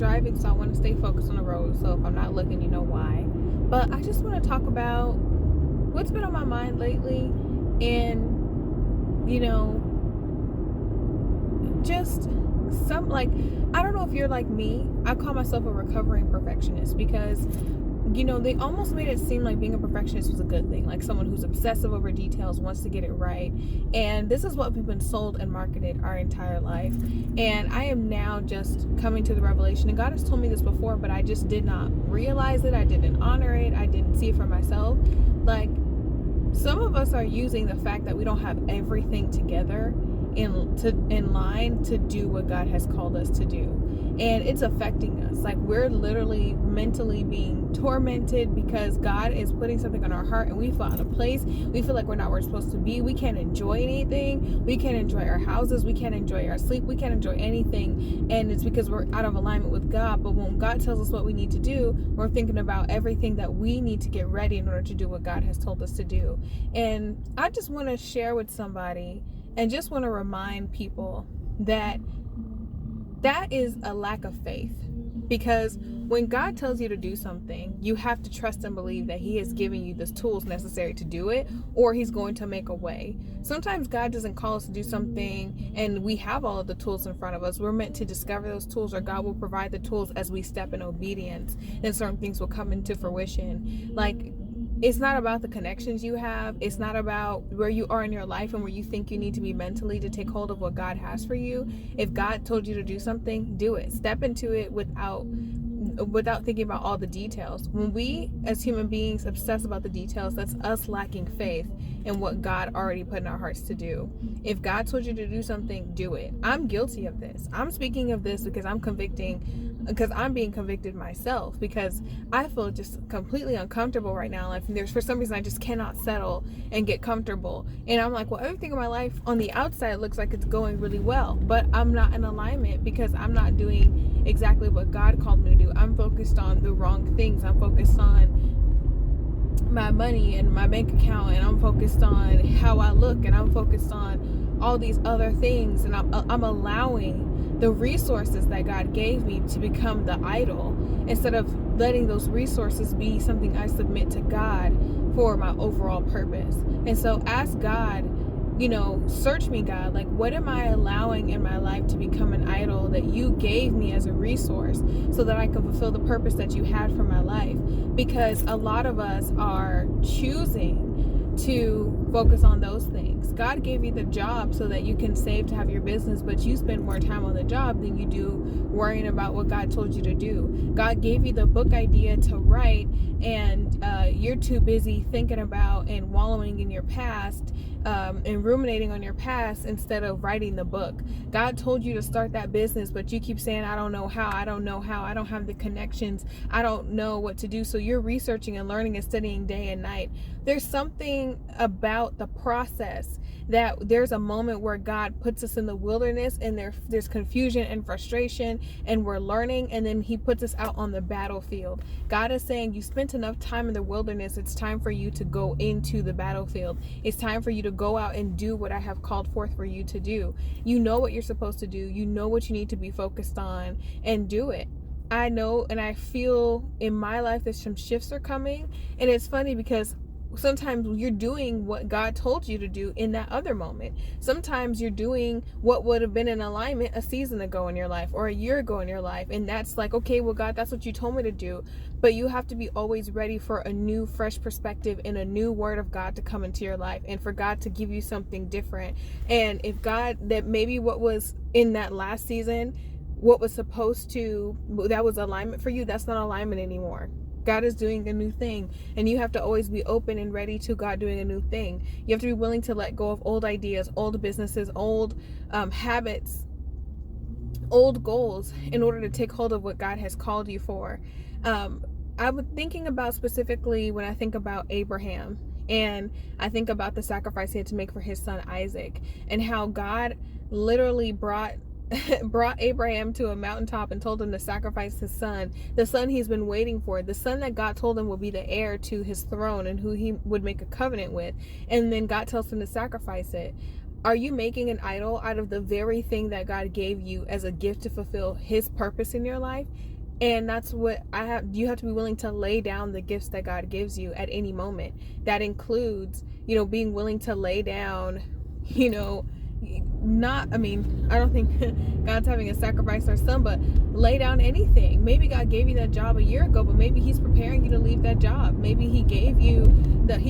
driving, so I want to stay focused on the road. So if I'm not looking, you know why. But I just want to talk about what's been on my mind lately, and just some, like, I don't know if you're like me. I call myself a recovering perfectionist because they almost made it seem like being a perfectionist was a good thing, like someone who's obsessive over details, wants to get it right. And this is what we've been sold and marketed our entire life. And I am now just coming to the revelation, and God has told me this before, but I just did not realize it. I didn't honor it. I didn't see it for myself. Like, some of us are using the fact that we don't have everything together in line to do what God has called us to do, and it's affecting us. Like, we're literally mentally being tormented because God is putting something on our heart, and we feel out of place. We feel like we're not where we're supposed to be. We can't enjoy anything. We can't enjoy our houses. We can't enjoy our sleep. We can't enjoy anything, and it's because we're out of alignment with God. But when God tells us what we need to do, we're thinking about everything that we need to get ready in order to do what God has told us to do. And I just want to share with somebody and just want to remind people that is a lack of faith. Because when God tells you to do something, you have to trust and believe that He is giving you the tools necessary to do it, or He's going to make a way. Sometimes God doesn't call us to do something and we have all of the tools in front of us. We're meant to discover those tools, or God will provide the tools as we step in obedience, and certain things will come into fruition. Like, it's not about the connections you have. It's not about where you are in your life and where you think you need to be mentally to take hold of what God has for you. If God told you to do something, do it. Step into it without thinking about all the details. When we as human beings obsess about the details, that's us lacking faith in what God already put in our hearts to do. If God told you to do something, do it. I'm guilty of this. I'm speaking of this because I'm being convicted myself, because I feel just completely uncomfortable right now. Like, for some reason I just cannot settle and get comfortable, and I'm like, well, everything in my life on the outside looks like it's going really well, but I'm not in alignment because I'm not doing exactly what God called me to do. I'm focused on the wrong things. I'm focused on my money and my bank account, and I'm focused on how I look, and I'm focused on all these other things, and I'm allowing the resources that God gave me to become the idol, instead of letting those resources be something I submit to God for my overall purpose. And so ask God, search me, God, like, what am I allowing in my life to become an idol that you gave me as a resource so that I can fulfill the purpose that you had for my life? Because a lot of us are choosing to focus on those things. God gave you the job so that you can save to have your business, but you spend more time on the job than you do worrying about what God told you to do. God gave you the book idea to write, and you're too busy thinking about and wallowing in your past, and ruminating on your past instead of writing the book. God told you to start that business, but you keep saying, I don't know how, I don't have the connections, I don't know what to do. So you're researching and learning and studying day and night. There's something about the process that there's a moment where God puts us in the wilderness, and there's confusion and frustration, and we're learning, and then He puts us out on the battlefield. God is saying, you spent enough time in the wilderness. It's time for you to go into the battlefield. It's time for you to go out and do what I have called forth for you to do. You know what you're supposed to do. You know what you need to be focused on, and do it. I know, and I feel in my life that some shifts are coming. And it's funny because sometimes you're doing what God told you to do in that other moment. Sometimes you're doing what would have been in alignment a season ago in your life, or a year ago in your life. And that's like, okay, well, God, that's what you told me to do. But you have to be always ready for a new, fresh perspective and a new word of God to come into your life, and for God to give you something different. And if God, that maybe what was in that last season, what was supposed to, that was alignment for you, that's not alignment anymore. God is doing a new thing, and you have to always be open and ready to God doing a new thing. You have to be willing to let go of old ideas, old businesses, old habits, old goals, in order to take hold of what God has called you for. I was thinking about, specifically when I think about Abraham, and I think about the sacrifice he had to make for his son Isaac, and how God literally brought Abraham to a mountaintop and told him to sacrifice his son, the son he's been waiting for, the son that God told him would be the heir to his throne and who he would make a covenant with. And then God tells him to sacrifice it. Are you making an idol out of the very thing that God gave you as a gift to fulfill his purpose in your life? And that's what you have to be willing to lay down the gifts that God gives you at any moment. That includes, being willing to lay down, I don't think God's having a sacrifice or son, but lay down anything. Maybe God gave you that job a year ago, but maybe he's preparing you to leave that job. Maybe he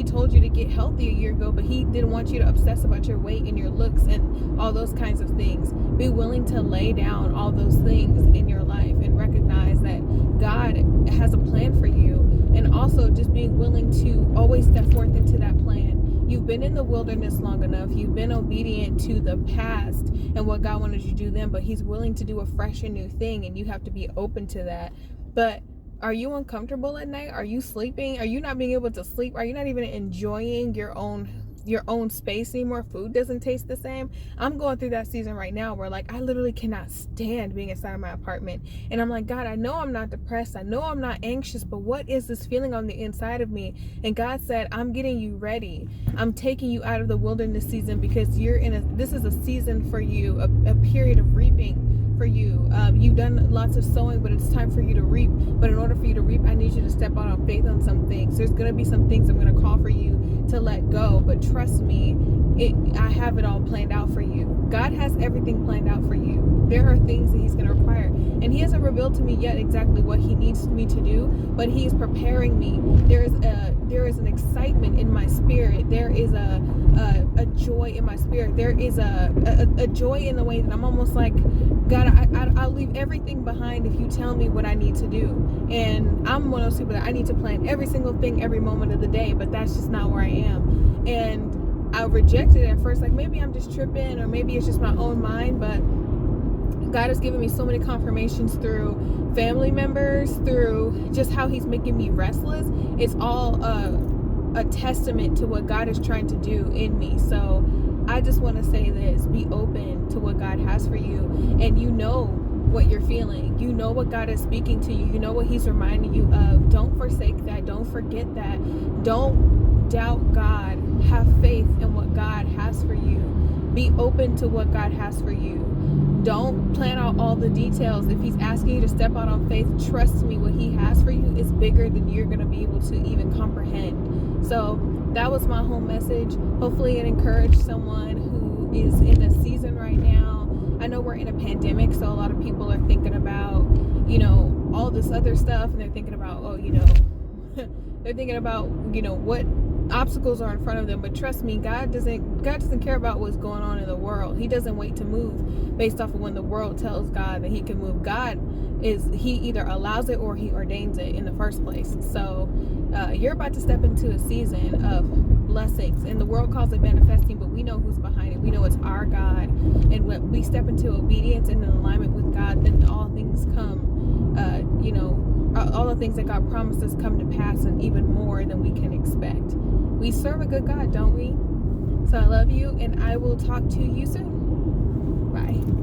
told you to get healthy a year ago, but he didn't want you to obsess about your weight and your looks and all those kinds of things. Be willing to lay down all those things in your life and recognize that God has a plan for you, and also just being willing to always step forth into that plan. You've been in the wilderness long enough. You've been obedient to the past and what God wanted you to do then, but he's willing to do a fresh and new thing, and you have to be open to that. But are you uncomfortable at night? Are you sleeping? Are you not being able to sleep? Are you not even enjoying your own space anymore? Food doesn't taste the same. I'm going through that season right now where I literally cannot stand being inside of my apartment, and I'm like, God, I know I'm not depressed, I know I'm not anxious, but what is this feeling on the inside of me? And God said, I'm getting you ready. I'm taking you out of the wilderness season because this is a season for you, a period of reaping for you. You've done lots of sowing, but it's time for you to reap. But in order for you to reap, I need you to step out on faith on some things. There's going to be some things I'm going to call for you to let go, but trust me, I have it all planned out for you. God has everything planned out for you. There are things that he's going to require, and he hasn't revealed to me yet exactly what he needs me to do, but he is preparing me. There is an excitement in my spirit. There is a joy in my spirit. There is a joy in the way that I'm almost like, God, I'll leave everything behind if you tell me what I need to do. And I'm one of those people that I need to plan every single thing every moment of the day, but that's just not where I am. And I rejected it at first, like maybe I'm just tripping, or maybe it's just my own mind, but God has given me so many confirmations through family members, through just how he's making me restless. It's all a testament to what God is trying to do in me. So I just want to say this: be open to what God has for you, and what you're feeling. You know what God is speaking to you. You know what he's reminding you of. Don't forsake that. Don't forget that. Don't doubt God. Have faith in what God has for you. Be open to what God has for you. Don't plan out all the details. If he's asking you to step out on faith, trust me, what he has for you is bigger than you're going to be able to even comprehend. So that was my whole message. Hopefully it encouraged someone who is in a season right now. I know we're in a pandemic, so a lot of people are thinking about, all this other stuff, and they're thinking about, they're thinking about, what obstacles are in front of them. But trust me, God doesn't care about what's going on in the world. He doesn't wait to move based off of when the world tells God that he can move. He either allows it or he ordains it in the first place. So you're about to step into a season of blessings, and the world calls it manifesting, but we know who's behind it. We know it's our God, and when we step into obedience and in alignment with God, then all things come, all the things that God promised us come to pass, and even more than we can expect. We serve a good God, don't we? So I love you, and I will talk to you soon. Bye.